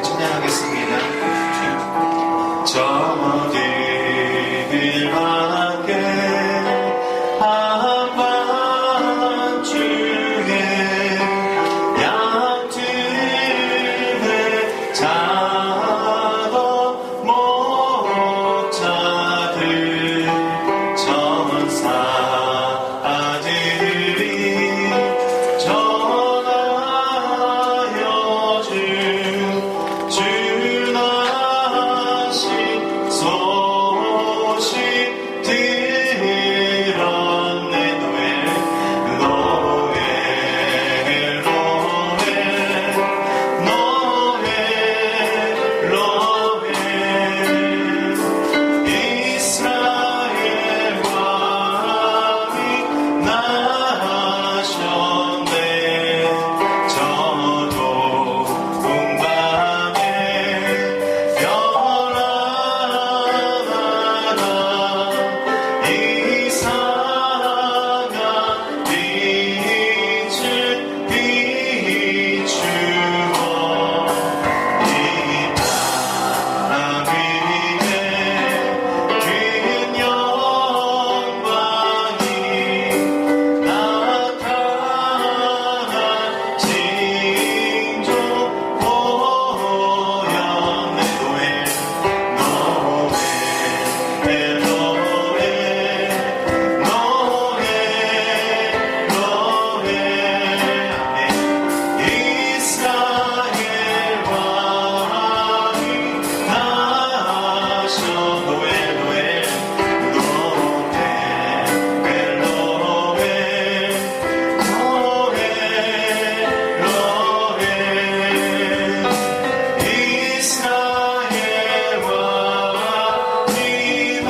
함께 찬양하겠습니다. 저들을 함께 한밤중에 양들을 잡아 목자들 전사들이 전하여 주나신 소식 들었네. 노엘 이스라엘 왕이 나셨네. 저도 동방에 별 하나 이사가 빛을 비추어 이 땅 위에 큰 영광이 나타난 징조 보였네. 이스라엘 왕이 나셔. 이스라엘 왕이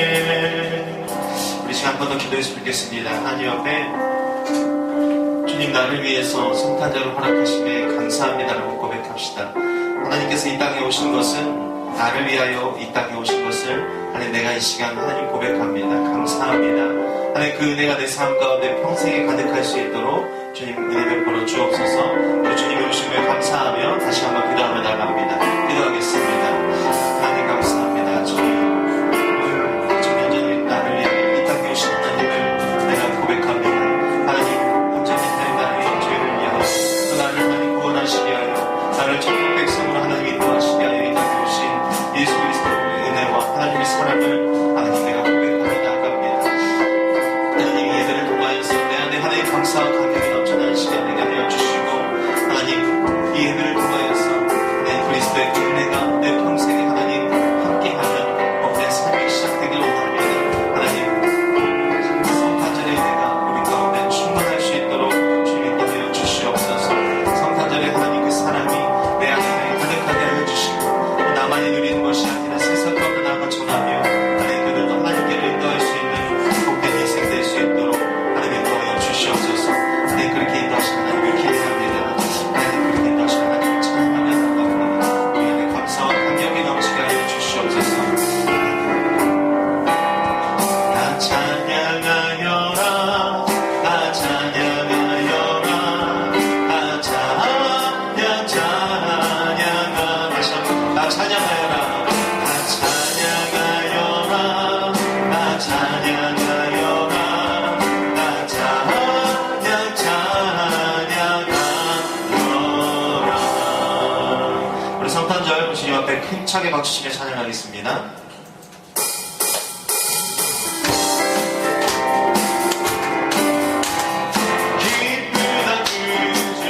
나셨네. 우리 시간 한 번 더 기도했으면 좋겠습니다. 하나님 앞에 주님 나를 위해서 성탄절을 허락하심에 감사합니다라고 고백합시다. 하나님께서 이 땅에 오신 것은 나를 위하여 이 땅에 오신 것을 하나님 내가 이 시간 하나님 고백합니다. 감사합니다. 하나님 그 은혜가 내 삶 가운데 평생에 가득할 수 있도록 주님 은혜 베풀어 주옵소서. 우리 주님의 오심을 감사하며 다시 한번 기도하며 나갑니다. 기도하겠습니다. 하나님 감사합니다. 주님 천년전에 나를 위하여 이 땅에 오신 하나님을 내가 고백합니다. 하나님 온전히 나의 죄를 위하여 또 나를 하나님 구원하시게 하여 나를 천국 백성으로 하나님이 도와주시게 하여 이 땅에 오신 예수 그리스도의 은혜와 하나님의 사랑을 하나님 내가 고백하며 나갑니다. 하나님 이 예배를 통하여서 내 안에 하나님 감사와 감격이 넘쳐나는 시간 되게 하여 주시고 하나님 이 예배를 통하여서 내 그리스도의 그 은혜가 내 평생에 하나님 함께하는 내 삶이 시작되길 원합니다. 하나님 성탄절의 은혜가 우리 가운데 충만할 수 있도록 주님이 인도하여 주시옵소서. 성탄절에 하나님 그 사랑이 내 안에 가득하게 하여 주시고 나만이 누리는 것이 아니라 세상 가운데 나가 전하며 하나님 그들도 하나님께로 인도할 수 있는 복된 인생 될 수 있도록 하나님 인도하여 주시옵소서. 하나님 그렇게 인도하시는 하나님을 기대합니다. 하나님 그렇게 인도하시는 하나님을 찬양하며 나갑니다. 우리 안에 감사와 감격이 넘치게 하여 주시옵소서. 나 찬양하여라 나 찬양하여라 나 찬양하 다시 한번 나 찬양하여라 나 찬양하여라 나 찬양하여라 나 찬양하여라. 우리 성탄절 주님 앞에 힘차게 박수치며 찬양하겠습니다. 기쁘다 구주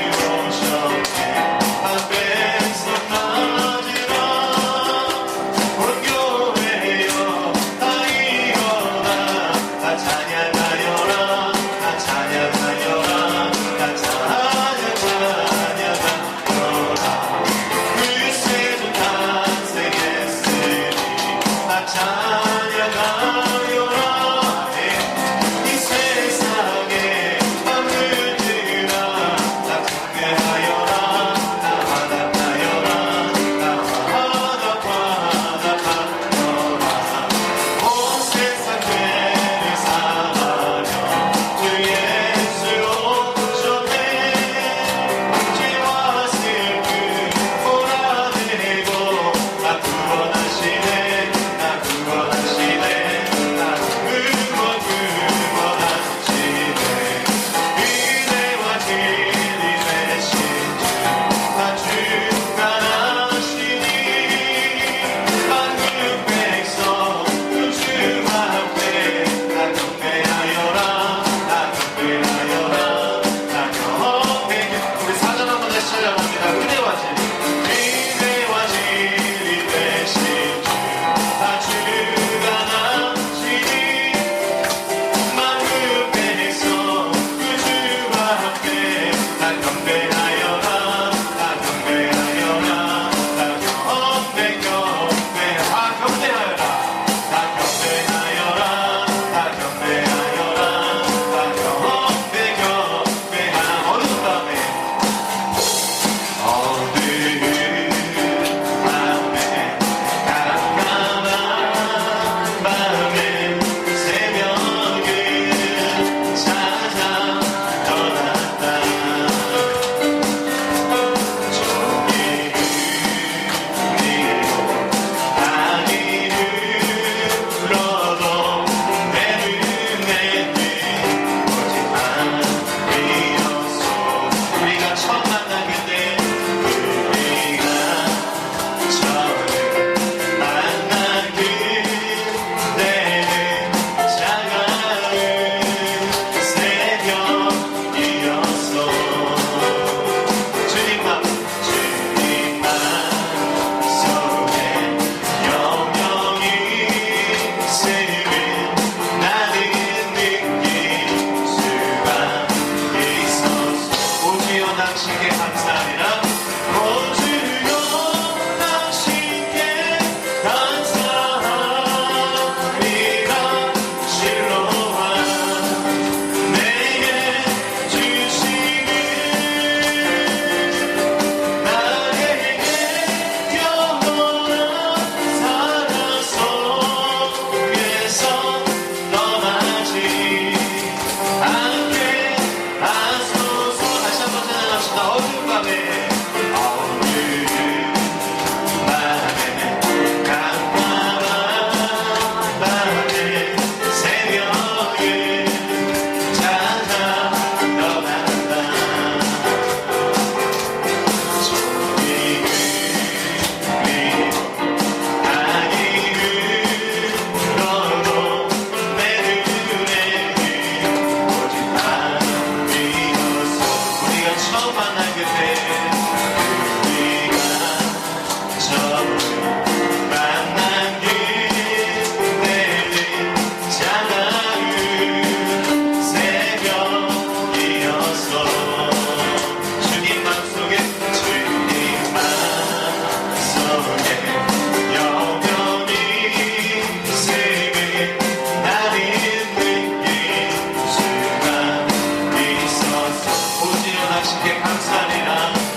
오셨네 한 백성 맞으라 온 교회여 다 일어나 다 찬양하여라 다 찬양하여라 다 찬양하여라 그 세존 탄생했으니 당신께 감사합니다. 오 주여 당신께 감사합니다. 실로와 내게 주시길 나에게 영원한 사랑 속에서 떠나지 않게 하소서. 다시 한번 찬양합시다. 어두운 밤에 깜깜한 밤에 새벽에 찾아 떠난다. 종이를 아기를 너도 내 눈에게 오직 하나님이었어. 우리가 처음 만난 그때 우리가 처음 만난 그때는 차가운 새벽이었어. 주님 맘속에 영원히 있음을 나는 느낀 순간 있었어. 오지요 당신께 감사합니다.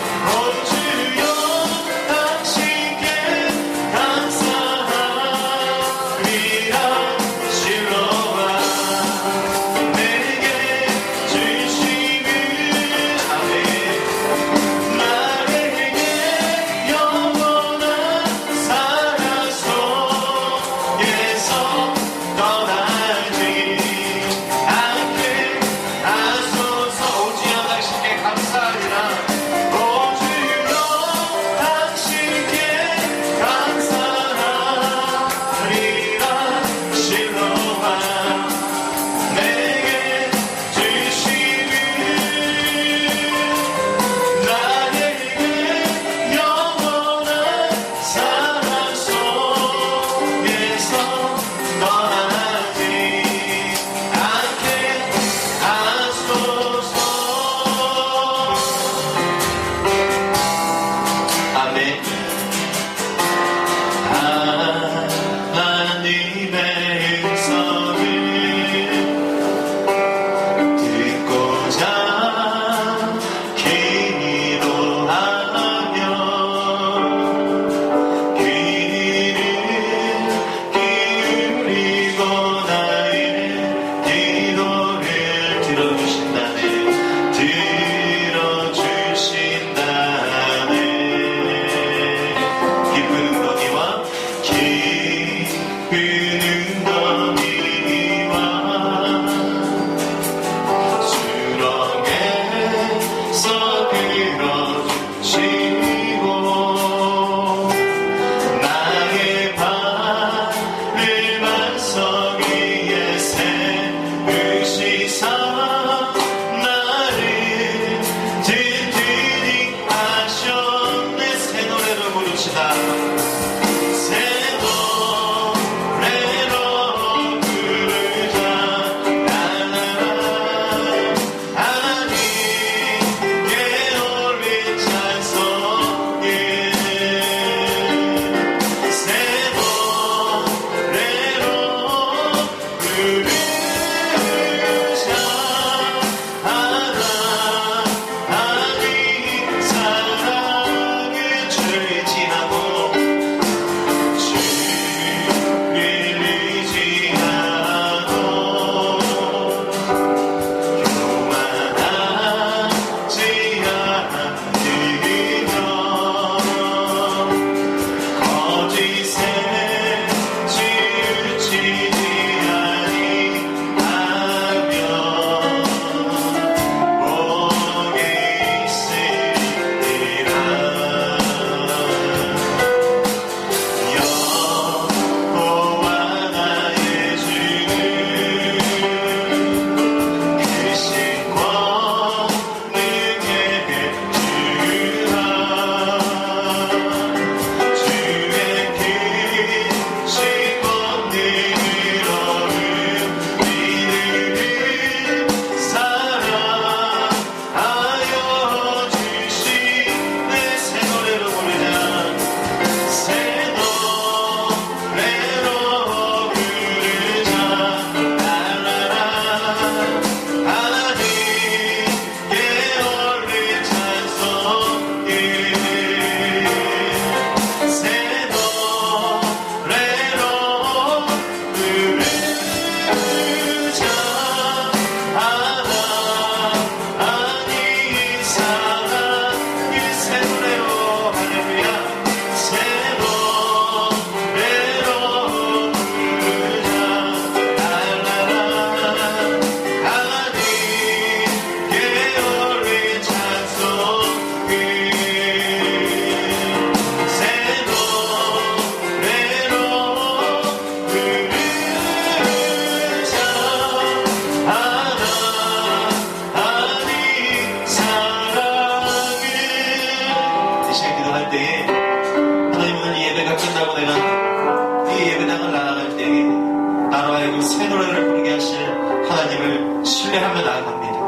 예배하며 나아갑니다.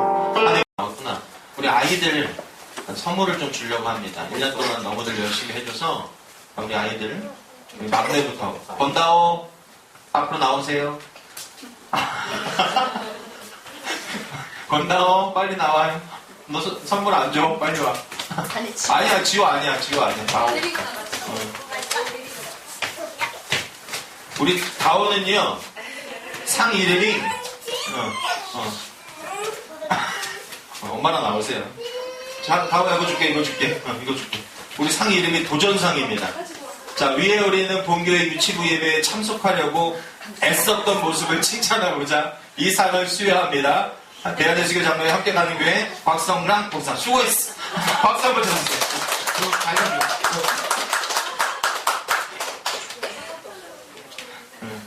안에 나왔구나. 우리 아이들 선물을 좀 주려고 합니다. 1년 동안 너무들 열심히 해줘서 우리 아이들 우리 막내부터 권다오 앞으로 나오세요. 권다오 빨리 나와요. 너 선물 안 줘? 빨리 와. 아니야 지호 아니야. 다오. 우리 다오는요 상 이름이 엄마랑 나오세요. 자, 다음에 이거 줄게. 이거 줄게. 우리 상 이름이 도전상입니다. 자, 위에 우리는 본교회 유치부 예배에 참석하려고 애썼던 모습을 칭찬하고자 이 상을 수여합니다. 대한예수교 장로에 함께 가는 교회 박성랑 목사 수고했어. 박수 한번 쳐주세요.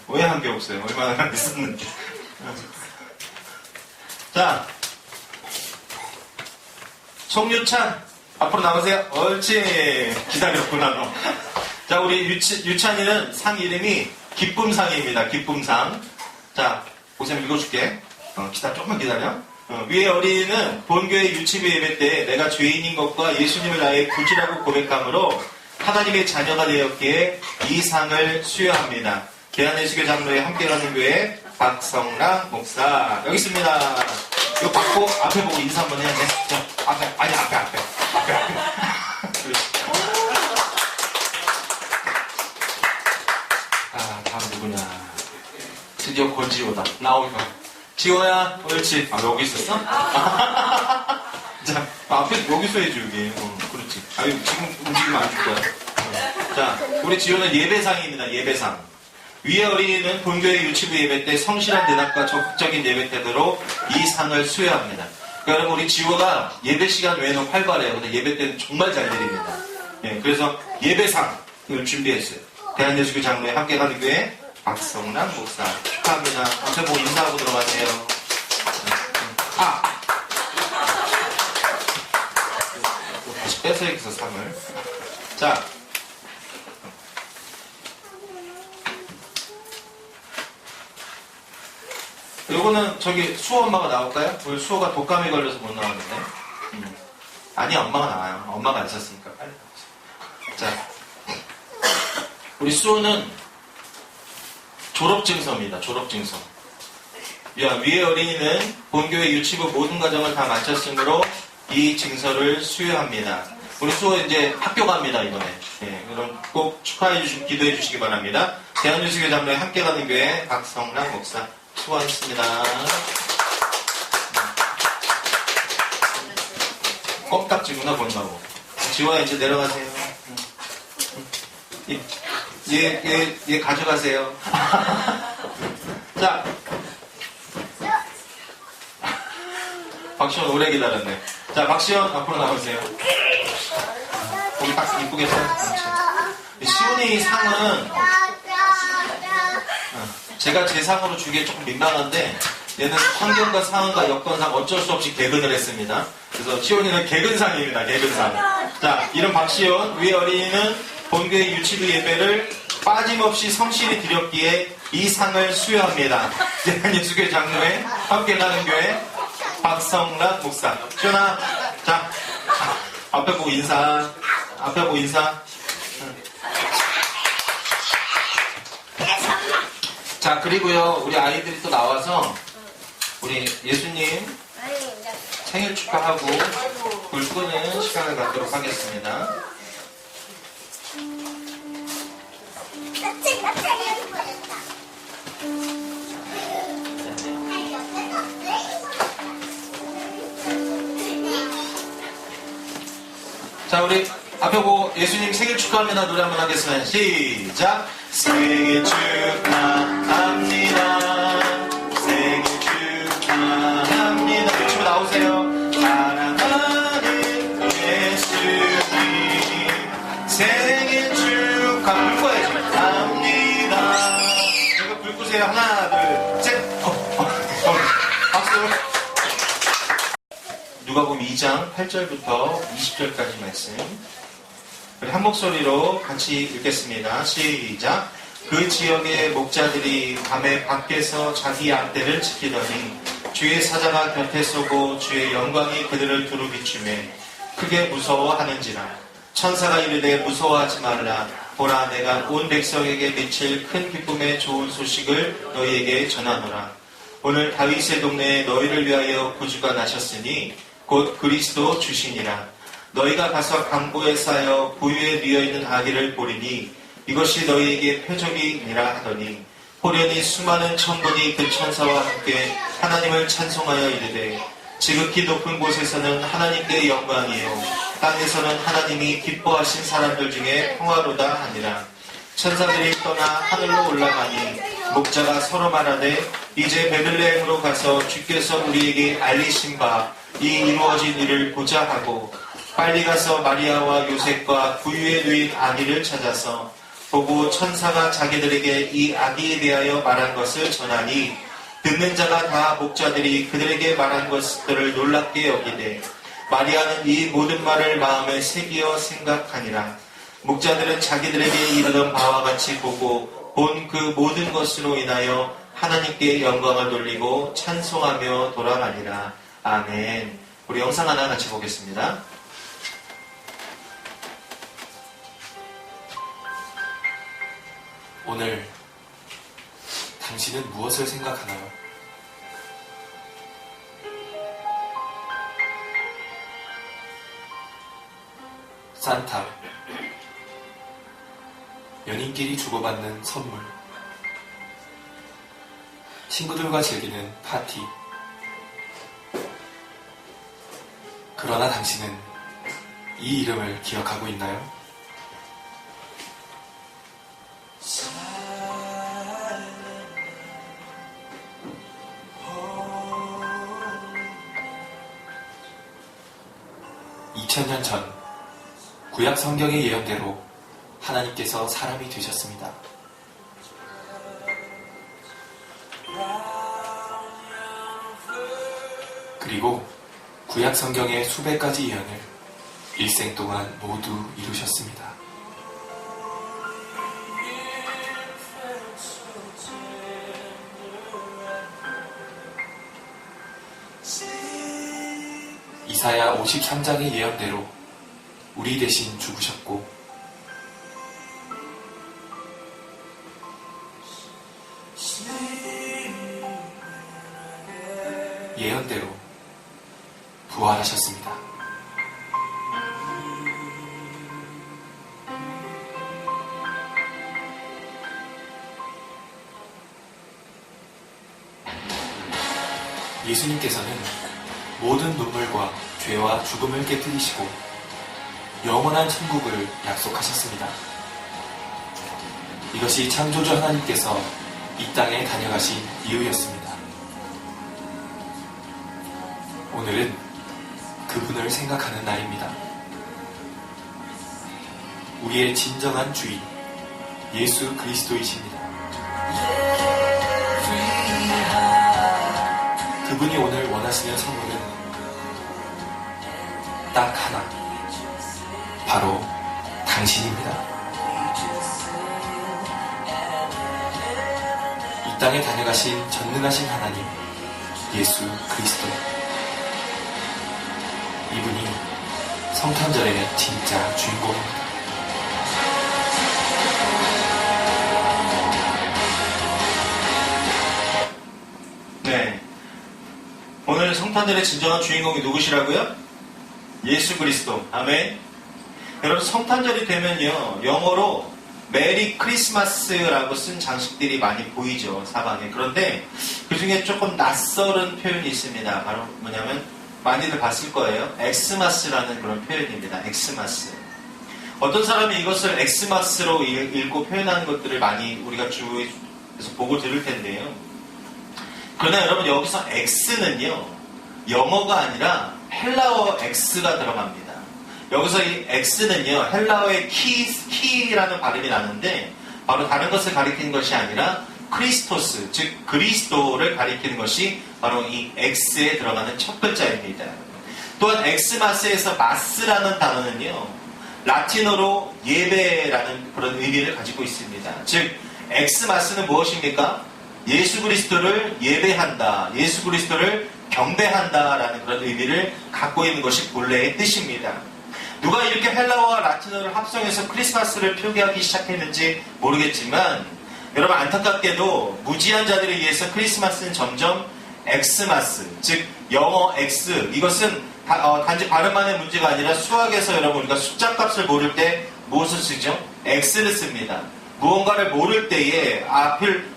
왜 한 게 없어요? 얼마나 있었는데. 자, 송유찬 앞으로 나오세요. 옳지. 기다렸구나 너. 자, 우리 유찬이는 상 이름이 기쁨상입니다. 기쁨상. 자, 보세요. 읽어줄게. 조금만 기다려. 위에 어린이는 본교회 유치부 예배 때 내가 죄인인 것과 예수님을 나의 구주라고 고백함으로 하나님의 자녀가 되었기에 이 상을 수여합니다. 대한예수교 장로에 함께 가는 교회 박성랑 목사. 여기 있습니다. 이거 받고 앞에 보고 인사 한번 해야 돼. 자, 앞에. 다음 누구냐. 드디어 권지호다. 나오기만. 지호야, 옳지. 여기 있었어? 자, 앞에 여기서 해줘, 여기. 그렇지. 지금 움직이면 안 줄 거야. 자, 우리 지호는 예배상입니다. 예배상. 위에 어린이는 본교회 유치부 예배 때 성실한 대답과 적극적인 예배 태도로 이 상을 수여합니다. 그러니까 여러분, 우리 지호가 예배 시간 외에는 활발해요. 근데 예배 때는 정말 잘 드립니다. 예, 그래서 예배상을 준비했어요. 대한예수교 장로에 함께 가는 교회 박성남 목사 축하합니다. 앞에 보고 인사하고 들어가세요. 다시 뺏어야겠어 상을. 자, 요거는 저기 수호 엄마가 나올까요? 우리 수호가 독감에 걸려서 못 나왔는데. 아니 엄마가 나와요. 엄마가 안 썼으니까 빨리 나오세요. 자, 우리 수호는 졸업증서입니다. 졸업증서. 위에 어린이는 본교회 유치부 모든 과정을 다 마쳤으므로 이 증서를 수여합니다. 우리 수호 이제 학교 갑니다 이번에. 예, 그럼 꼭 축하해 주시고 기도해 주시기 바랍니다. 대한예수교 장로에 함께 가는 교회 박성랑 목사 수고하셨습니다. 껌딱지구나 본다고. 지호야 이제 내려가세요. 얘 가져가세요. 자, 박시원 오래 기다렸네. 자, 박시원 앞으로 나오세요. 거기 딱 이쁘게 서. 시온이 상은 제가 제 상으로 주기에 조금 민망한데 얘는 환경과 상황과 여건상 어쩔 수 없이 개근을 했습니다. 그래서 시온이는 개근상입니다. 개근상. 자, 이름 박시온. 위에 어린이는 본교회 유치부 예배를 빠짐없이 성실히 드렸기에 이 상을 수여합니다. 대한예수교 장로에 함께 가는 교회 박성란 목사. 시온아, 자, 앞에 보고 인사. 앞에 보고 인사. 자, 그리고요, 우리 아이들이 또 나와서 우리 예수님 생일 축하하고 불 끄는 시간을 갖도록 하겠습니다. 자, 우리 앞에 보고 예수님 생일 축하합니다. 노래 한번 하겠습니다. 시작! 생일 축하합니다. 생일 축하합니다. 유치부 나오세요. 사랑하는 예수님 생일 축하. 불 꺼야지. 합니다. 여기 불 끄세요. 하나, 둘, 셋. 박수. 누가복음 2장 8절부터 20절까지 말씀. 우리 한 목소리로 같이 읽겠습니다. 시작. 그 지역의 목자들이 밤에 밖에서 자기 양떼를 지키더니 주의 사자가 곁에 서고 주의 영광이 그들을 두루 비추매 크게 무서워하는지라. 천사가 이르되 무서워하지 말라. 보라, 내가 온 백성에게 미칠 큰 기쁨의 좋은 소식을 너희에게 전하노라. 오늘 다윗의 동네에 너희를 위하여 구주가 나셨으니 곧 그리스도 주시니라. 너희가 가서 강보에 쌓여 부유에 누워있는 아기를 보리니 이것이 너희에게 표적이니라 하더니 호련히 수많은 천군이 그 천사와 함께 하나님을 찬송하여 이르되 지극히 높은 곳에서는 하나님께 영광이요 땅에서는 하나님이 기뻐하신 사람들 중에 평화로다 하니라. 천사들이 떠나 하늘로 올라가니 목자가 서로 말하되 이제 베들레헴으로 가서 주께서 우리에게 알리신 바 이 이루어진 일을 보자 하고 빨리 가서 마리아와 요셉과 부유에 누인 아기를 찾아서 보고 천사가 자기들에게 이 아기에 대하여 말한 것을 전하니 듣는 자가 다 목자들이 그들에게 말한 것들을 놀랍게 여기되 마리아는 이 모든 말을 마음에 새기어 생각하니라. 목자들은 자기들에게 이르던 바와 같이 보고 본 그 모든 것으로 인하여 하나님께 영광을 돌리고 찬송하며 돌아가니라. 아멘. 우리 영상 하나 같이 보겠습니다. 오늘 당신은 무엇을 생각하나요? 산타, 연인끼리 주고받는 선물, 친구들과 즐기는 파티. 그러나 당신은 이 이름을 기억하고 있나요? (2000년) 전 구약 성경의 예언대로 하나님께서 사람이 되셨습니다. 그리고 구약 성경의 수백 가지 예언을 일생 동안 모두 이루셨습니다. 이사야 53장의 예언대로 우리 대신 죽으셨고 예언대로 부활하셨습니다. 예수님께서는 모든 눈물과 죄와 죽음을 깨뜨리시고 영원한 천국을 약속하셨습니다. 이것이 창조주 하나님께서 이 땅에 다녀가신 이유였습니다. 오늘은 그분을 생각하는 날입니다. 우리의 진정한 주인 예수 그리스도이십니다. 그분이 오늘 원하시는 선물은 딱 하나, 바로 당신입니다. 이 땅에 다녀가신 전능하신 하나님 예수 그리스도, 이분이 성탄절의 진짜 주인공입니다. 네, 오늘 성탄절의 진정한 주인공이 누구시라고요? 예수 그리스도. 아멘. 여러분, 성탄절이 되면요, 영어로 메리 크리스마스라고 쓴 장식들이 많이 보이죠, 사방에. 그런데 그 중에 조금 낯설은 표현이 있습니다. 바로 뭐냐면 많이들 봤을 거예요. 엑스마스라는 그런 표현입니다. 엑스마스. 어떤 사람이 이것을 엑스마스로 읽고 표현하는 것들을 많이 우리가 주위에서 보고 들을 텐데요. 그러나 여러분, 여기서 X는요, 영어가 아니라 헬라어 X가 들어갑니다. 여기서 이 X는요, 헬라어의 키라는 발음이 나는데, 바로 다른 것을 가리키는 것이 아니라 크리스토스, 즉 그리스도를 가리키는 것이 바로 이 X에 들어가는 첫 글자입니다. 또한 엑스마스에서 마스라는 단어는요, 라틴어로 예배라는 그런 의미를 가지고 있습니다. 즉 엑스마스는 무엇입니까? 예수 그리스도를 예배한다, 예수 그리스도를 경배한다라는 그런 의미를 갖고 있는 것이 본래의 뜻입니다. 누가 이렇게 헬라어와 라틴어를 합성해서 크리스마스를 표기하기 시작했는지 모르겠지만 여러분 안타깝게도 무지한 자들에 의해서 크리스마스는 점점 엑스마스, 즉 영어 X, 이것은 단지 발음만의 문제가 아니라 수학에서 여러분 우리가 숫자 값을 모를 때 무엇을 쓰죠? X를 씁니다. 무언가를 모를 때에 앞을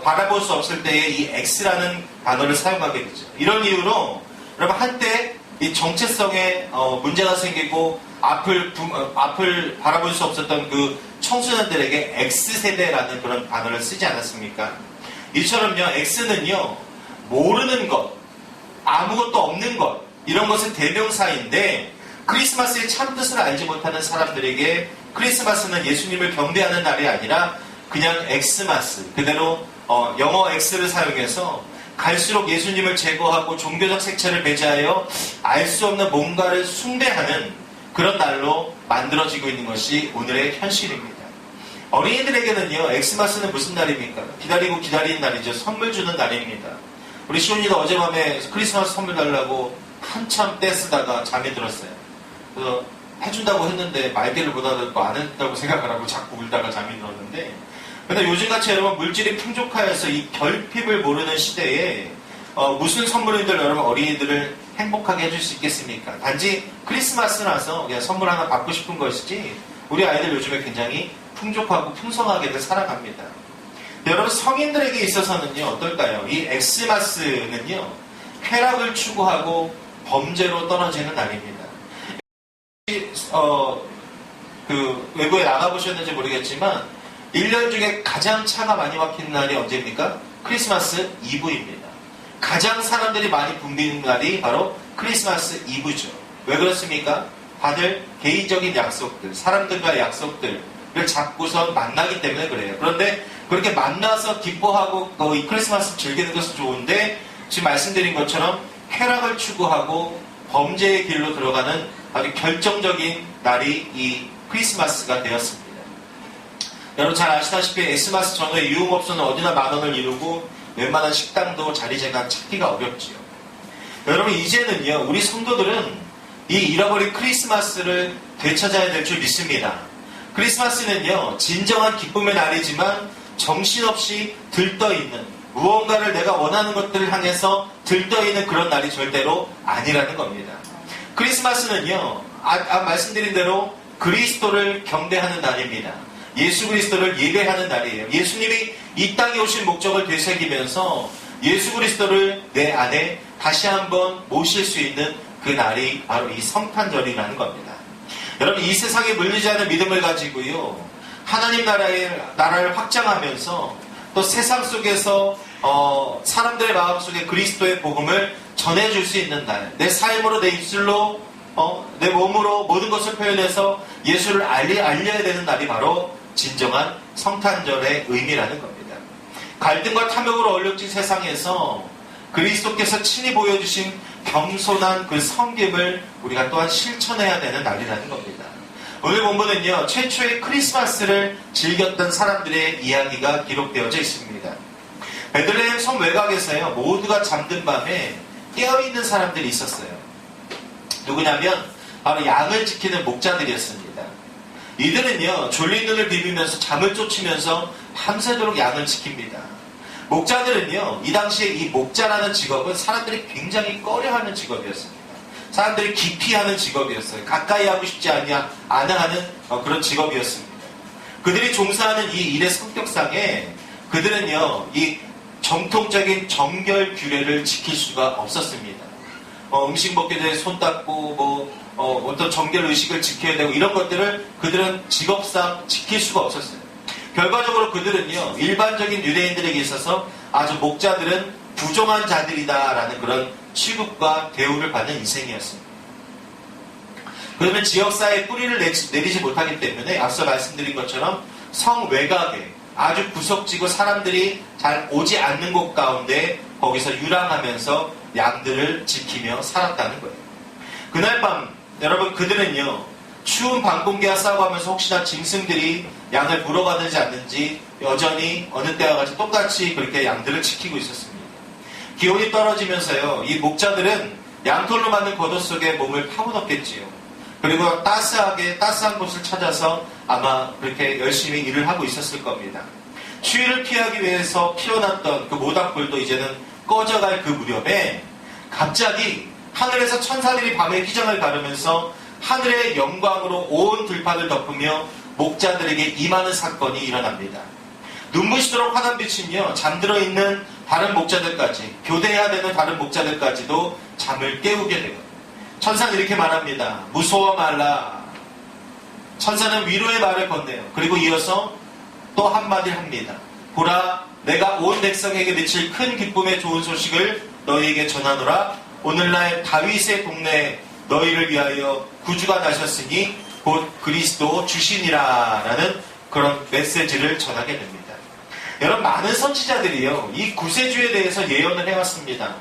바라볼 수 없을 때에 이 X라는 단어를 사용하게 되죠. 이런 이유로 여러분 한때 이 정체성에 문제가 생기고 앞을 바라볼 수 없었던 그 청소년들에게 X세대라는 그런 단어를 쓰지 않았습니까? 이처럼요, X는요, 모르는 것, 아무것도 없는 것, 이런 것은 대명사인데 크리스마스의 참뜻을 알지 못하는 사람들에게 크리스마스는 예수님을 경배하는 날이 아니라 그냥 엑스마스, 그대로 영어 X를 사용해서 갈수록 예수님을 제거하고 종교적 색채를 배제하여 알 수 없는 뭔가를 숭배하는 그런 날로 만들어지고 있는 것이 오늘의 현실입니다. 어린이들에게는요, 엑스마스는 무슨 날입니까? 기다리고 기다리는 날이죠. 선물 주는 날입니다. 우리 시온이가 어젯밤에 크리스마스 선물 달라고 한참 떼쓰다가 잠이 들었어요. 그래서 해준다고 했는데 말귀를 못 알아듣고 안 했다고 생각을 하고 자꾸 울다가 잠이 들었는데, 근데 요즘같이 여러분 물질이 풍족하여서 이 결핍을 모르는 시대에 무슨 선물이든 여러분 어린이들을 행복하게 해줄 수 있겠습니까? 단지 크리스마스라서 그냥 선물 하나 받고 싶은 것이지 우리 아이들 요즘에 굉장히 풍족하고 풍성하게들 살아갑니다. 여러분 성인들에게 있어서는요 어떨까요? 이 엑스마스는요 쾌락을 추구하고 범죄로 떨어지는 날입니다. 외부에 나가보셨는지 모르겠지만 1년 중에 가장 차가 많이 막히는 날이 언제입니까? 크리스마스 이브입니다. 가장 사람들이 많이 붐비는 날이 바로 크리스마스 이브죠. 왜 그렇습니까? 다들 개인적인 약속들, 사람들과의 약속들을 잡고서 만나기 때문에 그래요. 그런데 그렇게 만나서 기뻐하고 이 크리스마스 즐기는 것은 좋은데 지금 말씀드린 것처럼 쾌락을 추구하고 범죄의 길로 들어가는 아주 결정적인 날이 이 크리스마스가 되었습니다. 여러분 잘 아시다시피 엑스마스 전후에 유흥업소는 어디나 10,000원을 이루고 웬만한 식당도 자리재가 찾기가 어렵지요. 여러분 이제는요 우리 성도들은 이 잃어버린 크리스마스를 되찾아야 될 줄 믿습니다. 크리스마스는요 진정한 기쁨의 날이지만 정신없이 들떠있는 무언가를 내가 원하는 것들을 향해서 들떠있는 그런 날이 절대로 아니라는 겁니다. 크리스마스는요 말씀드린 대로 그리스도를 경배하는 날입니다. 예수 그리스도를 예배하는 날이에요. 예수님이 이 땅에 오신 목적을 되새기면서 예수 그리스도를 내 안에 다시 한번 모실 수 있는 그 날이 바로 이 성탄절이라는 겁니다. 여러분 이 세상에 물리지 않은 믿음을 가지고요 하나님 나라를 확장하면서 또 세상 속에서 사람들의 마음속에 그리스도의 복음을 전해줄 수 있는 날, 내 삶으로 내 입술로 내 몸으로 모든 것을 표현해서 예수를 알려야 되는 날이 바로 진정한 성탄절의 의미라는 겁니다. 갈등과 탐욕으로 얼룩진 세상에서 그리스도께서 친히 보여주신 겸손한 그 섬김을 우리가 또한 실천해야 되는 날이라는 겁니다. 오늘 본문은요 최초의 크리스마스를 즐겼던 사람들의 이야기가 기록되어져 있습니다. 베들레헴 섬 외곽에서요 모두가 잠든 밤에 깨어있는 사람들이 있었어요. 누구냐면 바로 양을 지키는 목자들이었습니다. 이들은요 졸린 눈을 비비면서 잠을 쫓으면서 밤새도록 양을 지킵니다. 목자들은요 이 당시에 이 목자라는 직업은 사람들이 굉장히 꺼려하는 직업이었습니다. 사람들이 기피하는 직업이었어요. 가까이 하고 싶지 않냐 하는 그런 직업이었습니다. 그들이 종사하는 이 일의 성격상에 그들은요 이 정통적인 정결 규례를 지킬 수가 없었습니다. 음식 먹기 전에 손 닦고 어떤 정결 의식을 지켜야 되고 이런 것들을 그들은 직업상 지킬 수가 없었어요. 결과적으로 그들은요 일반적인 유대인들에게 있어서 아주 목자들은 부정한 자들이다라는 그런 취급과 대우를 받는 인생이었습니다. 그러면 지역사회에 뿌리를 내리지 못하기 때문에 앞서 말씀드린 것처럼 성 외곽에 아주 구석지고 사람들이 잘 오지 않는 곳 가운데 거기서 유랑하면서 양들을 지키며 살았다는 거예요. 그날 밤 여러분 그들은요 추운 밤 공기와 싸워가면서 혹시나 짐승들이 양을 물어가는지 않는지 여전히 어느 때와 같이 똑같이 그렇게 양들을 지키고 있었습니다. 기온이 떨어지면서요, 이 목자들은 양털로 만든 겉옷 속에 몸을 파묻었겠지요. 그리고 따스한 곳을 찾아서 아마 그렇게 열심히 일을 하고 있었을 겁니다. 추위를 피하기 위해서 피어났던 그 모닥불도 이제는 꺼져갈 그 무렵에 갑자기 하늘에서 천사들이 밤에 휘장을 가르면서 하늘의 영광으로 온 들판을 덮으며 목자들에게 임하는 사건이 일어납니다. 눈부시도록 환한 빛이며 잠들어 있는 다른 목자들까지, 교대해야 되는 다른 목자들까지도 잠을 깨우게 돼요. 천사는 이렇게 말합니다. 무서워 말라. 천사는 위로의 말을 건네요. 그리고 이어서 또 한마디 합니다. 보라, 내가 온 백성에게 미칠 큰 기쁨의 좋은 소식을 너희에게 전하노라. 오늘날 다윗의 동네에 너희를 위하여 구주가 나셨으니 곧 그리스도 주시니라 라는 그런 메시지를 전하게 됩니다. 여러분, 많은 선지자들이요, 이 구세주에 대해서 예언을 해왔습니다.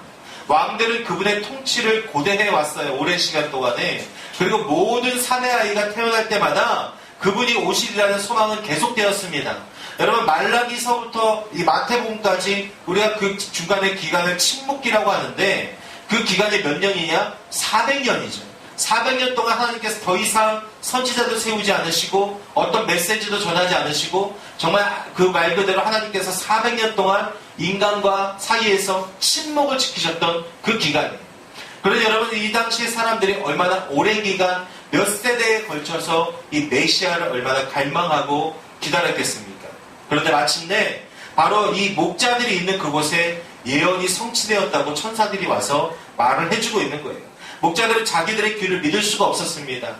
왕들은 그분의 통치를 고대해왔어요. 오랜 시간 동안에. 그리고 모든 사내 아이가 태어날 때마다 그분이 오시리라는 소망은 계속되었습니다. 여러분, 말라기서부터 이 마태복음까지 우리가 그 중간의 기간을 침묵기라고 하는데 그 기간이 몇 년이냐? 400년이죠. 400년 동안 하나님께서 더 이상 선지자도 세우지 않으시고 어떤 메시지도 전하지 않으시고 정말 그 말 그대로 하나님께서 400년 동안 인간과 사이에서 침묵을 지키셨던 그 기간이에요. 그런데 여러분, 이 당시의 사람들이 얼마나 오랜 기간 몇 세대에 걸쳐서 이 메시아를 얼마나 갈망하고 기다렸겠습니까? 그런데 마침내 바로 이 목자들이 있는 그곳에 예언이 성취되었다고 천사들이 와서 말을 해주고 있는 거예요. 목자들은 자기들의 귀를 믿을 수가 없었습니다.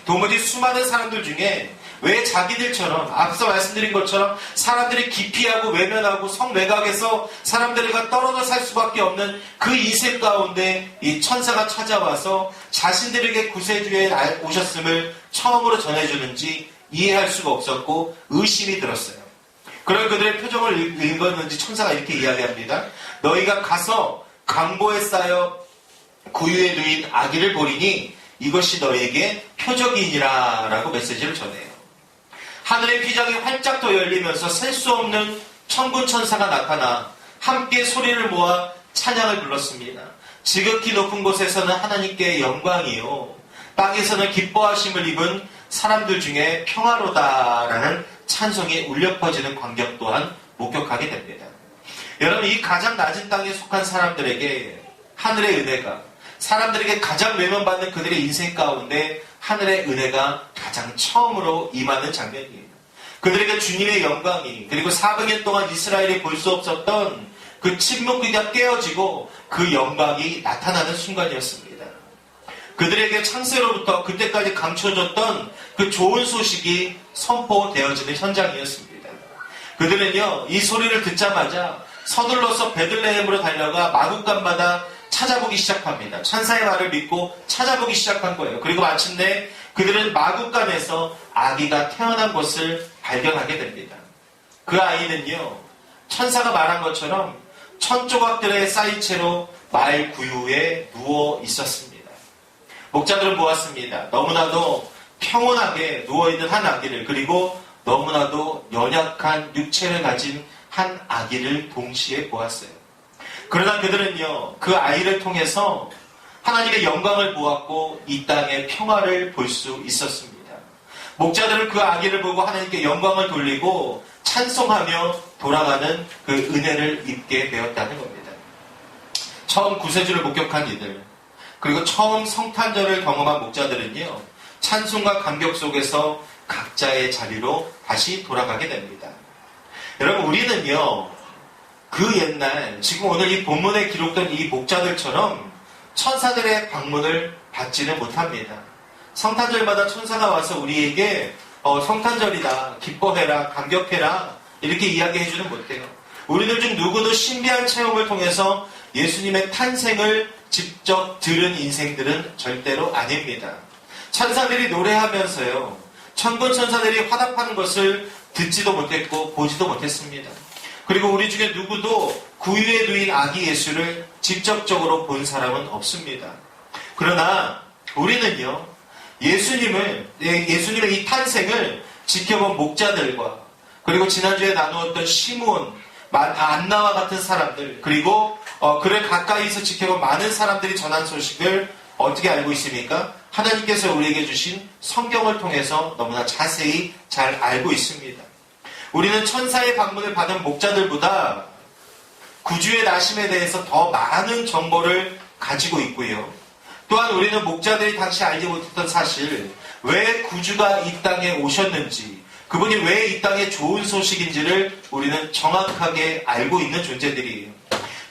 도무지 수많은 사람들 중에 왜 자기들처럼 앞서 말씀드린 것처럼 사람들이 기피하고 외면하고 성외곽에서 사람들과 떨어져 살 수밖에 없는 그 인생 가운데 이 천사가 찾아와서 자신들에게 구세주에 오셨음을 처음으로 전해주는지 이해할 수가 없었고 의심이 들었어요. 그런 그들의 표정을 읽었는지 천사가 이렇게 이야기합니다. 너희가 가서 강보에 쌓여 구유에 누인 아기를 보리니 이것이 너희에게 표적이니라 라고 메시지를 전해요. 하늘의 휘장이 활짝 더 열리면서 셀 수 없는 천군 천사가 나타나 함께 소리를 모아 찬양을 불렀습니다. 지극히 높은 곳에서는 하나님께 영광이요, 땅에서는 기뻐하심을 입은 사람들 중에 평화로다라는 찬송이 울려 퍼지는 광경 또한 목격하게 됩니다. 여러분, 이 가장 낮은 땅에 속한 사람들에게 하늘의 은혜가, 사람들에게 가장 외면받는 그들의 인생 가운데 하늘의 은혜가 가장 처음으로 임하는 장면이에요. 그들에게 주님의 영광이, 그리고 400년 동안 이스라엘이 볼 수 없었던 그 침묵기가 깨어지고 그 영광이 나타나는 순간이었습니다. 그들에게 창세로부터 그때까지 감춰졌던 그 좋은 소식이 선포되어지는 현장이었습니다. 그들은요, 이 소리를 듣자마자 서둘러서 베들레헴으로 달려가 마구간마다 찾아보기 시작합니다. 천사의 말을 믿고 찾아보기 시작한 거예요. 그리고 마침내 그들은 마구간에서 아기가 태어난 것을 발견하게 됩니다. 그 아이는요, 천사가 말한 것처럼 천조각들에 쌓인 채로 말 구유에 누워 있었습니다. 목자들은 보았습니다. 너무나도 평온하게 누워있는 한 아기를, 그리고 너무나도 연약한 육체를 가진 한 아기를 동시에 보았어요. 그러나 그들은요, 그 아이를 통해서 하나님의 영광을 보았고 이 땅의 평화를 볼 수 있었습니다. 목자들은 그 아기를 보고 하나님께 영광을 돌리고 찬송하며 돌아가는 그 은혜를 입게 되었다는 겁니다. 처음 구세주를 목격한 이들, 그리고 처음 성탄절을 경험한 목자들은요, 찬송과 감격 속에서 각자의 자리로 다시 돌아가게 됩니다. 여러분, 우리는요, 그 옛날, 지금 오늘 이 본문에 기록된 이 목자들처럼 천사들의 방문을 받지는 못합니다. 성탄절마다 천사가 와서 우리에게 성탄절이다, 기뻐해라, 감격해라 이렇게 이야기해주는 못해요. 우리들 중 누구도 신비한 체험을 통해서 예수님의 탄생을 직접 들은 인생들은 절대로 아닙니다. 천사들이 노래하면서요, 천군 천사들이 화답하는 것을 듣지도 못했고 보지도 못했습니다. 그리고 우리 중에 누구도 구유에 누인 아기 예수를 직접적으로 본 사람은 없습니다. 그러나 우리는요, 예수님의 이 탄생을 지켜본 목자들과 그리고 지난주에 나누었던 시므온, 안나와 같은 사람들 그리고 그를 가까이서 지켜본 많은 사람들이 전한 소식을 어떻게 알고 있습니까? 하나님께서 우리에게 주신 성경을 통해서 너무나 자세히 잘 알고 있습니다. 우리는 천사의 방문을 받은 목자들보다 구주의 나심에 대해서 더 많은 정보를 가지고 있고요. 또한 우리는 목자들이 당시 알지 못했던 사실, 왜 구주가 이 땅에 오셨는지, 그분이 왜 이 땅에 좋은 소식인지를 우리는 정확하게 알고 있는 존재들이에요.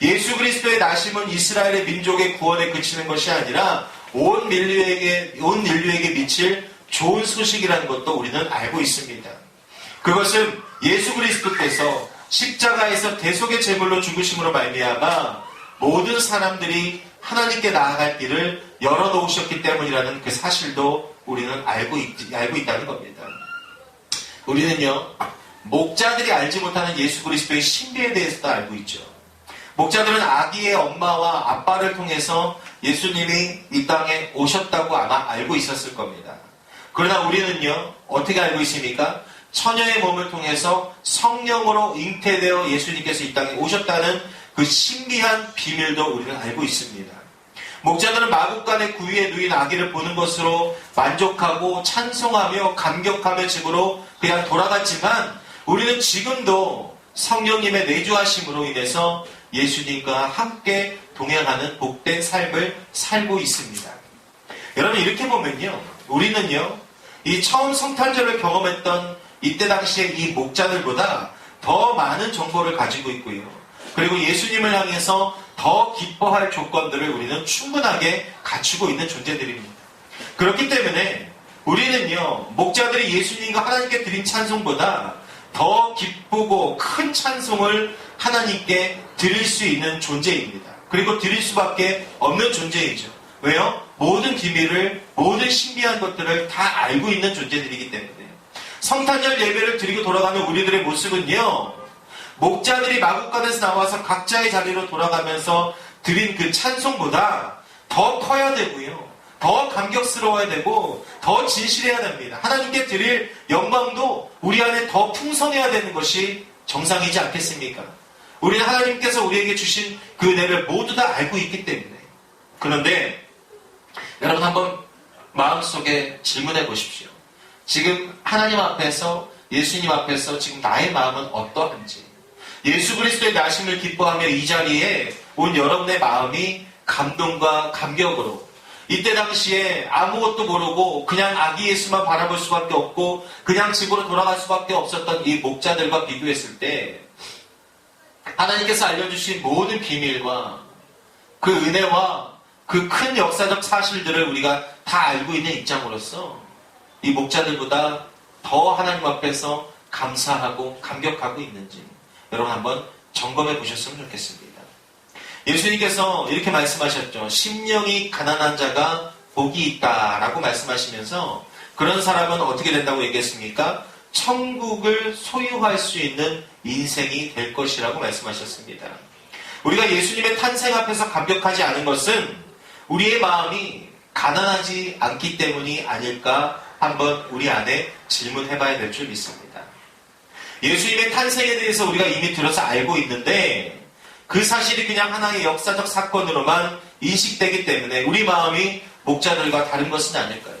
예수 그리스도의 나심은 이스라엘의 민족의 구원에 그치는 것이 아니라 온 인류에게 미칠 좋은 소식이라는 것도 우리는 알고 있습니다. 그것은 예수 그리스도께서 십자가에서 대속의 제물로 죽으심으로 말미암아 모든 사람들이 하나님께 나아갈 길을 열어놓으셨기 때문이라는 그 사실도 우리는 알고 있다는 겁니다. 우리는요, 목자들이 알지 못하는 예수 그리스도의 신비에 대해서도 알고 있죠. 목자들은 아기의 엄마와 아빠를 통해서 예수님이 이 땅에 오셨다고 아마 알고 있었을 겁니다. 그러나 우리는요, 어떻게 알고 있습니까? 처녀의 몸을 통해서 성령으로 잉태되어 예수님께서 이 땅에 오셨다는 그 신비한 비밀도 우리는 알고 있습니다. 목자들은 마국간의 구유에 누인 아기를 보는 것으로 만족하고 찬송하며 감격하며 집으로 그냥 돌아갔지만 우리는 지금도 성령님의 내주하심으로 인해서 예수님과 함께 동행하는 복된 삶을 살고 있습니다. 여러분 이렇게 보면요, 우리는요, 이 처음 성탄절을 경험했던 이때 당시에 이 목자들보다 더 많은 정보를 가지고 있고요. 그리고 예수님을 향해서 더 기뻐할 조건들을 우리는 충분하게 갖추고 있는 존재들입니다. 그렇기 때문에 우리는요, 목자들이 예수님과 하나님께 드린 찬송보다 더 기쁘고 큰 찬송을 하나님께 드릴 수 있는 존재입니다. 그리고 드릴 수밖에 없는 존재이죠. 왜요? 모든 비밀을, 모든 신비한 것들을 다 알고 있는 존재들이기 때문에. 성탄절 예배를 드리고 돌아가는 우리들의 모습은요, 목자들이 마국간에서 나와서 각자의 자리로 돌아가면서 드린 그 찬송보다 더 커야 되고요, 더 감격스러워야 되고 더 진실해야 됩니다. 하나님께 드릴 영광도 우리 안에 더 풍성해야 되는 것이 정상이지 않겠습니까? 우리는 하나님께서 우리에게 주신 그 은혜를 모두 다 알고 있기 때문에. 그런데 여러분 한번 마음속에 질문해 보십시오. 지금 하나님 앞에서, 예수님 앞에서 지금 나의 마음은 어떠한지, 예수 그리스도의 나심을 기뻐하며 이 자리에 온 여러분의 마음이 감동과 감격으로, 이때 당시에 아무것도 모르고 그냥 아기 예수만 바라볼 수밖에 없고 그냥 집으로 돌아갈 수밖에 없었던 이 목자들과 비교했을 때 하나님께서 알려주신 모든 비밀과 그 은혜와 그 큰 역사적 사실들을 우리가 다 알고 있는 입장으로서 이 목자들보다 더 하나님 앞에서 감사하고 감격하고 있는지 여러분 한번 점검해 보셨으면 좋겠습니다. 예수님께서 이렇게 말씀하셨죠. 심령이 가난한 자가 복이 있다라고 말씀하시면서 그런 사람은 어떻게 된다고 얘기했습니까? 천국을 소유할 수 있는 인생이 될 것이라고 말씀하셨습니다. 우리가 예수님의 탄생 앞에서 감격하지 않은 것은 우리의 마음이 가난하지 않기 때문이 아닐까 한번 우리 안에 질문해 봐야 될 줄 믿습니다. 예수님의 탄생에 대해서 우리가 이미 들어서 알고 있는데 그 사실이 그냥 하나의 역사적 사건으로만 인식되기 때문에 우리 마음이 목자들과 다른 것은 아닐까요?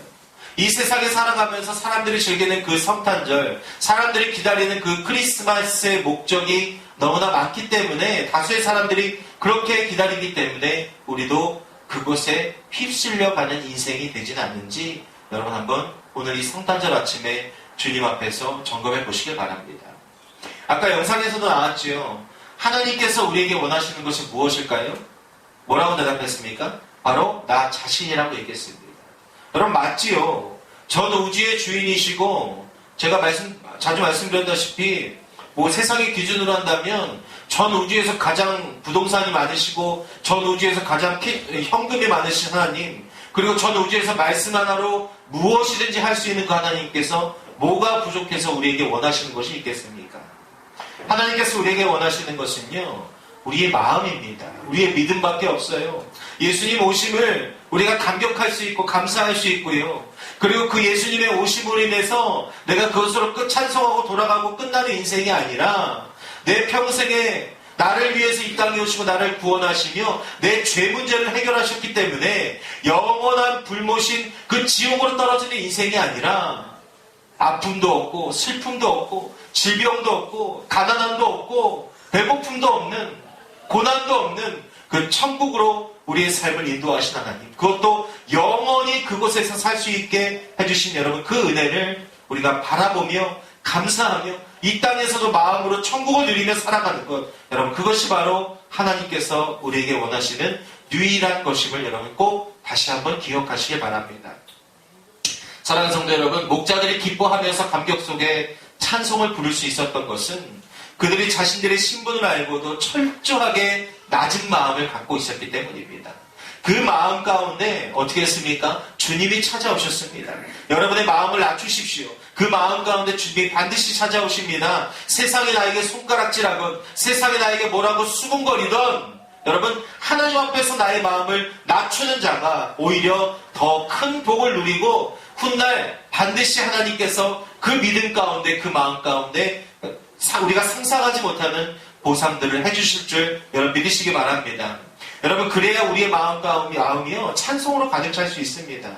이 세상에 살아가면서 사람들이 즐기는 그 성탄절, 사람들이 기다리는 그 크리스마스의 목적이 너무나 많기 때문에 다수의 사람들이 그렇게 기다리기 때문에 우리도 그곳에 휩쓸려가는 인생이 되진 않는지 여러분 한번 오늘 이 성탄절 아침에 주님 앞에서 점검해 보시길 바랍니다. 아까 영상에서도 나왔지요. 하나님께서 우리에게 원하시는 것이 무엇일까요? 뭐라고 대답했습니까? 바로 나 자신이라고 얘기했습니다. 여러분 맞지요? 전 우주의 주인이시고 제가 자주 말씀드렸다시피 뭐 세상의 기준으로 한다면 전 우주에서 가장 부동산이 많으시고 전 우주에서 가장 현금이 많으신 하나님, 그리고 전 우주에서 말씀 하나로 무엇이든지 할 수 있는 그 하나님께서 뭐가 부족해서 우리에게 원하시는 것이 있겠습니까? 하나님께서 우리에게 원하시는 것은요, 우리의 마음입니다. 우리의 믿음밖에 없어요. 예수님 오심을 우리가 감격할 수 있고 감사할 수 있고요. 그리고 그 예수님의 오심으로 인해서 내가 그것으로 찬송하고 돌아가고 끝나는 인생이 아니라 내 평생에 나를 위해서 이 땅에 오시고 나를 구원하시며 내 죄 문제를 해결하셨기 때문에 영원한 불모신 그 지옥으로 떨어지는 인생이 아니라 아픔도 없고 슬픔도 없고 질병도 없고 가난함도 없고 배고픔도 없는 고난도 없는 그 천국으로 우리의 삶을 인도하신 하나님, 그것도 영원히 그곳에서 살 수 있게 해주신 여러분, 그 은혜를 우리가 바라보며 감사하며 이 땅에서도 마음으로 천국을 누리며 살아가는 것, 여러분 그것이 바로 하나님께서 우리에게 원하시는 유일한 것임을 여러분 꼭 다시 한번 기억하시기 바랍니다. 사랑하는 성도 여러분, 목자들이 기뻐하면서 감격 속에 찬송을 부를 수 있었던 것은 그들이 자신들의 신분을 알고도 철저하게 낮은 마음을 갖고 있었기 때문입니다. 그 마음 가운데 어떻게 했습니까? 주님이 찾아오셨습니다. 여러분의 마음을 낮추십시오. 그 마음 가운데 주님이 반드시 찾아오십니다. 세상이 나에게 손가락질하건 세상이 나에게 뭐라고 수군거리던 여러분, 하나님 앞에서 나의 마음을 낮추는 자가 오히려 더 큰 복을 누리고 훗날 반드시 하나님께서 그 믿음 가운데, 그 마음 가운데 우리가 상상하지 못하는 보상들을 해주실 줄 여러분 믿으시기 바랍니다. 여러분, 그래야 우리의 마음이요 찬송으로 가득 찰 수 있습니다.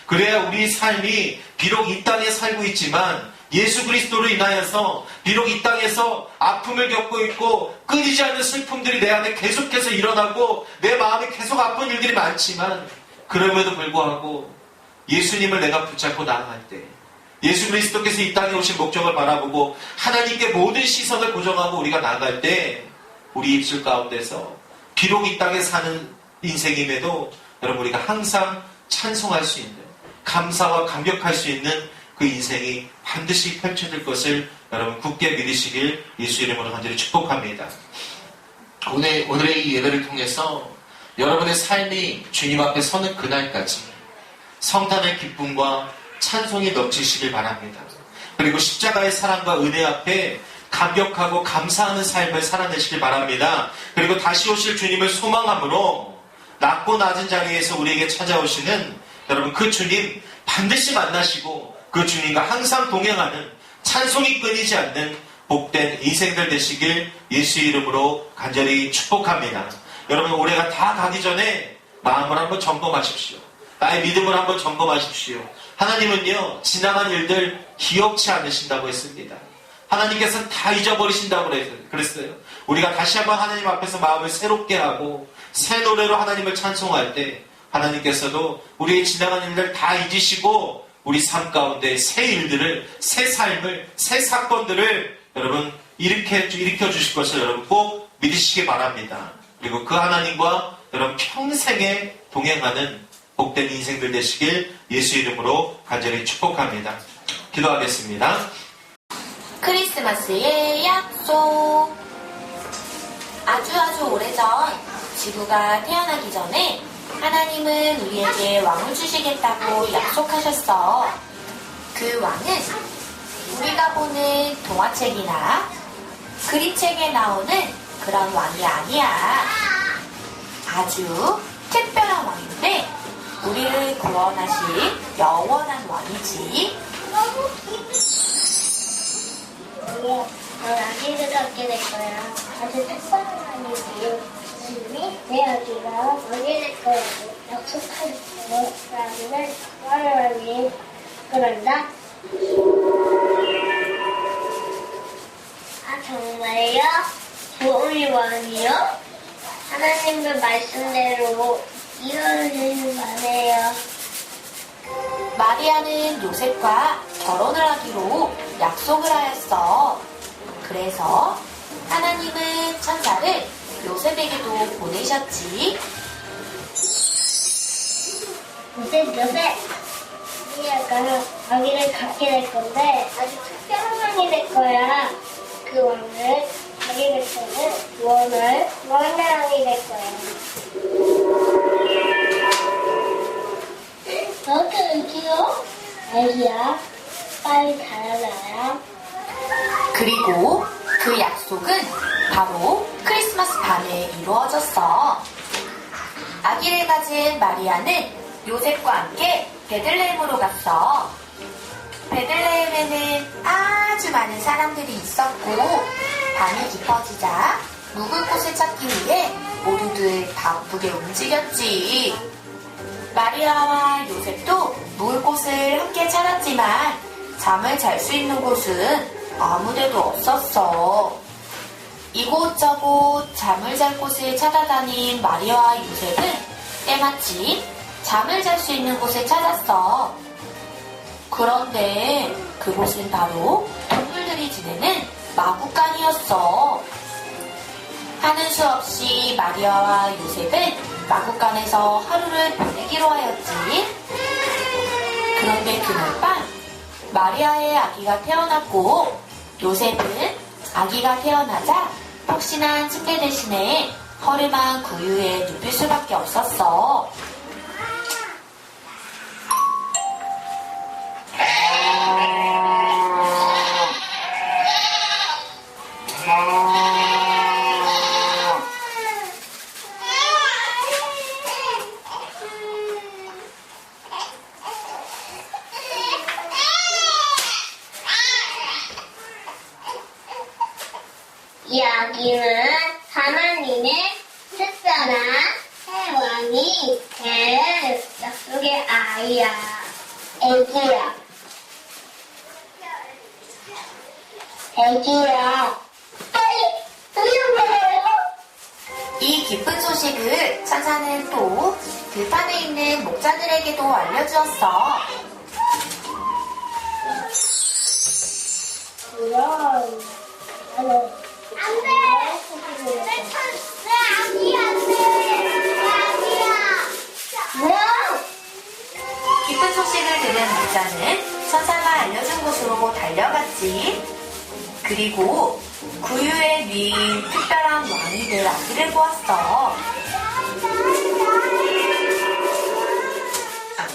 그래야 우리 삶이 비록 이 땅에 살고 있지만 예수 그리스도로 인하여서 비록 이 땅에서 아픔을 겪고 있고 끊이지 않는 슬픔들이 내 안에 계속해서 일어나고 내 마음에 계속 아픈 일들이 많지만 그럼에도 불구하고 예수님을 내가 붙잡고 나아갈 때, 예수 그리스도께서 이 땅에 오신 목적을 바라보고 하나님께 모든 시선을 고정하고 우리가 나아갈 때 우리 입술 가운데서 비록 이 땅에 사는 인생임에도 여러분 우리가 항상 찬송할 수 있는, 감사와 감격할 수 있는 그 인생이 반드시 펼쳐질 것을 여러분 굳게 믿으시길 예수 이름으로 간절히 축복합니다. 오늘의 이 예배를 통해서 여러분의 삶이 주님 앞에 서는 그날까지 성탄의 기쁨과 찬송이 넘치시길 바랍니다. 그리고 십자가의 사랑과 은혜 앞에 감격하고 감사하는 삶을 살아내시길 바랍니다. 그리고 다시 오실 주님을 소망함으로 낮고 낮은 자리에서 우리에게 찾아오시는 여러분 그 주님 반드시 만나시고 그 주님과 항상 동행하는 찬송이 끊이지 않는 복된 인생들 되시길 예수 이름으로 간절히 축복합니다. 여러분 올해가 다 가기 전에 마음을 한번 점검하십시오. 나의 믿음을 한번 점검하십시오. 하나님은요 지나간 일들 기억치 않으신다고 했습니다. 하나님께서는 다 잊어버리신다고 그랬어요. 우리가 다시 한번 하나님 앞에서 마음을 새롭게 하고 새 노래로 하나님을 찬송할 때 하나님께서도 우리의 지나간 일들 다 잊으시고 우리 삶 가운데 새 일들을, 새 삶을, 새 사건들을 여러분 일으켜 주실 것을 여러분 꼭 믿으시기 바랍니다. 그리고 그 하나님과 여러분 평생에 동행하는 복된 인생들 되시길 예수 이름으로 간절히 축복합니다. 기도하겠습니다. 크리스마스의 약속. 아주 오래전 지구가 태어나기 전에 하나님은 우리에게 왕을 주시겠다고 약속하셨어. 그 왕은 우리가 보는 동화책이나 그림책에 나오는 그런 왕이 아니야. 아주 특별한 왕인데 우리를 구원하실 영원한 왕이지. 넌 아기를 갖게 될 거야. 아주 특별한 아기지. 주님이 내 아기가 왕이 될 거라고 약속하셨어. 그 아기는 왕을 그런다. 아 정말요? 좋은 왕이요? 하나님의 말씀대로 이루어지는 거네요. 마리아는 요셉과 결혼을 하기로 약속을 하였어. 그래서 하나님은 천사를 요셉에게도 보내셨지. 요셉. 마리아가 아기를 갖게 될 건데 아주 특별한 왕이 될 거야. 그 왕을 자기를 구원할 왕이 될 거야. 어떻게 키워? 애기야, 빨리 자라나야. 그리고 그 약속은 바로 크리스마스 밤에 이루어졌어. 아기를 가진 마리아는 요셉과 함께 베들레헴으로 갔어. 베들레헴에는 아주 많은 사람들이 있었고 밤이 깊어지자 묵을 곳을 찾기 위해 모두들 바쁘게 움직였지. 마리아와 요셉도 묵을 곳을 함께 찾았지만 잠을 잘 수 있는 곳은 아무데도 없었어. 이곳저곳 잠을 잘 곳을 찾아다닌 마리아와 요셉은 때마침 잠을 잘 수 있는 곳을 찾았어. 그런데 그곳은 바로 동물들이 지내는 마구간이었어. 하는 수 없이 마리아와 요셉은 마구간에서 하루를 보내기로 하였지. 그런데 그날 밤 마리아의 아기가 태어났고 요셉은 아기가 태어나자 폭신한 침대 대신에 허름한 구유에 눕힐 수밖에 없었어. 이 아기는 하나님의 특별한 해왕이 될 약속의 아이야. 애기야. 빨리 우유먹어요. 이 기쁜 소식을 천사는 또 들판에 있는 목자들에게도 알려주었어. 안 돼! 내 아기 안 돼! 내 아기야! 뭐야? 기쁜 소식을 들은 목자는 천사가 알려준 곳으로 달려갔지. 그리고 구유에 뉘인 특별한 왕이 될 아기를 보았어.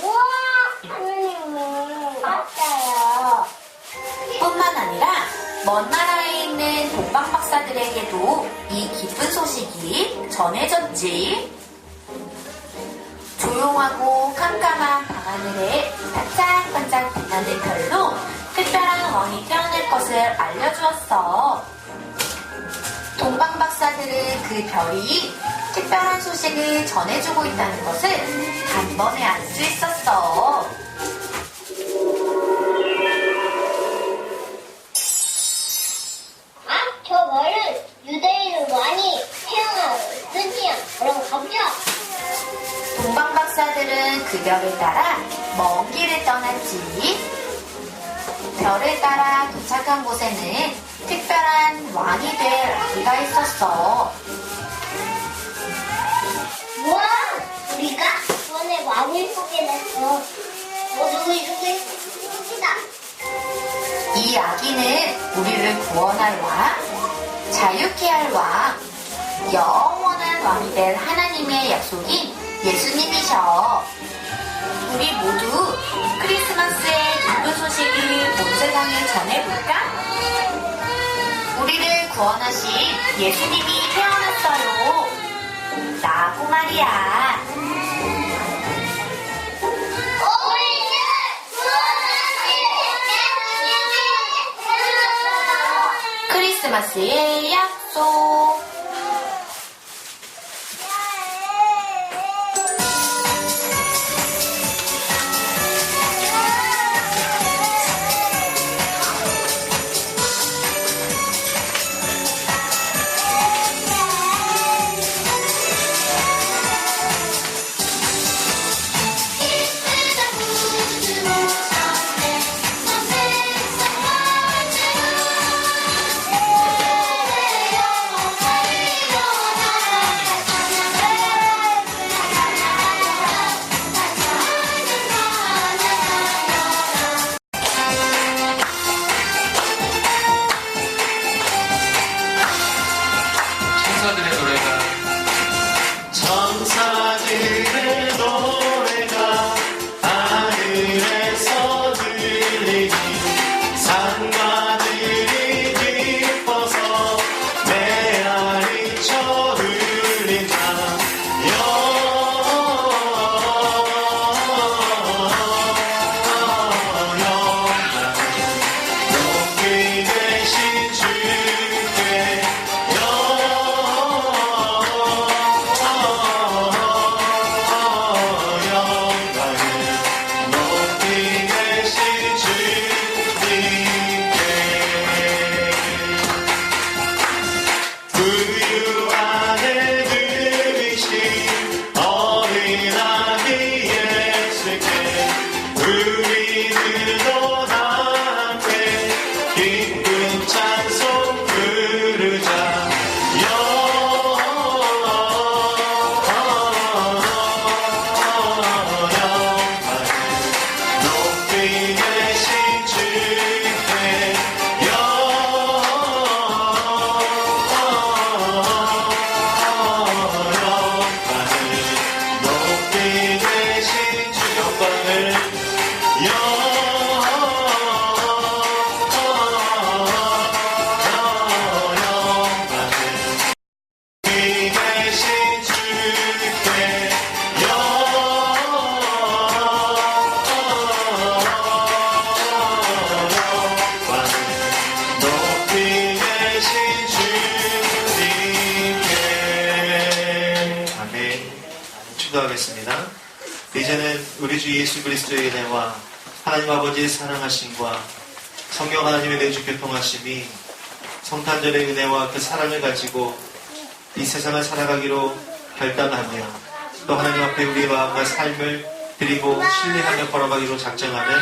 우와! 맞아요. 뿐만 아니라 먼 나라에 있는 동방 박사들에게도 이 기쁜 소식이 전해졌지. 조용하고 캄캄한 밤하늘에 반짝반짝 빛나는 별로 특별한 왕이 태어날 것을 알려주었어. 동방 박사들은 그 별이 특별한 소식을 전해주고 있다는 것을 단번에 알 수 있었어. 저 별은 유대인의 왕이 태어날 뜻이야. 그럼 가보자. 동방 박사들은 그 별을 따라 먼 길을 떠났지. 별을 따라 도착한 곳에는 특별한 왕이 될 아기가 있었어. 우와! 우리가 이번에 왕을 보게 됐어. 모두 이렇게 행복이다. 이 아기는 우리를 구원할 왕, 자유케 할 왕, 영원한 왕이 될 하나님의 약속인 예수님이셔. 우리 모두 크리스마스의 기쁜 소식을 온 세상에 전해볼까? 우리를 구원하신 예수님이 태어났어요. 라고 말이야. 우리를 구원하신 예수님이 태어났어요. 크리스마스의 약속. Thank you. 우리들도 함께 기쁜 찬송 부르자. 높이 계신 주께 높이 계신 주 영광을 높이 계신 주께 높이 계신 주님께 아멘. 축도하겠습니다. 이제는 우리 주 예수 그리스도의 은혜와 하나님 아버지의 사랑하심과 성령 하나님의 내주 교통하심이 성탄절의 은혜와 그 사랑을 가지고 이 세상을 살아가기로 결단하며 또 하나님 앞에 우리의 마음과 삶을 드리고 신뢰하며 걸어가기로 작정하는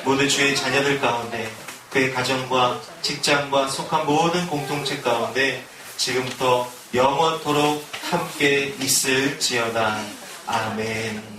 모든 주의 자녀들 가운데 그의 가정과 직장과 속한 모든 공동체 가운데 지금부터 영원토록 함께 있을지어다. 아멘.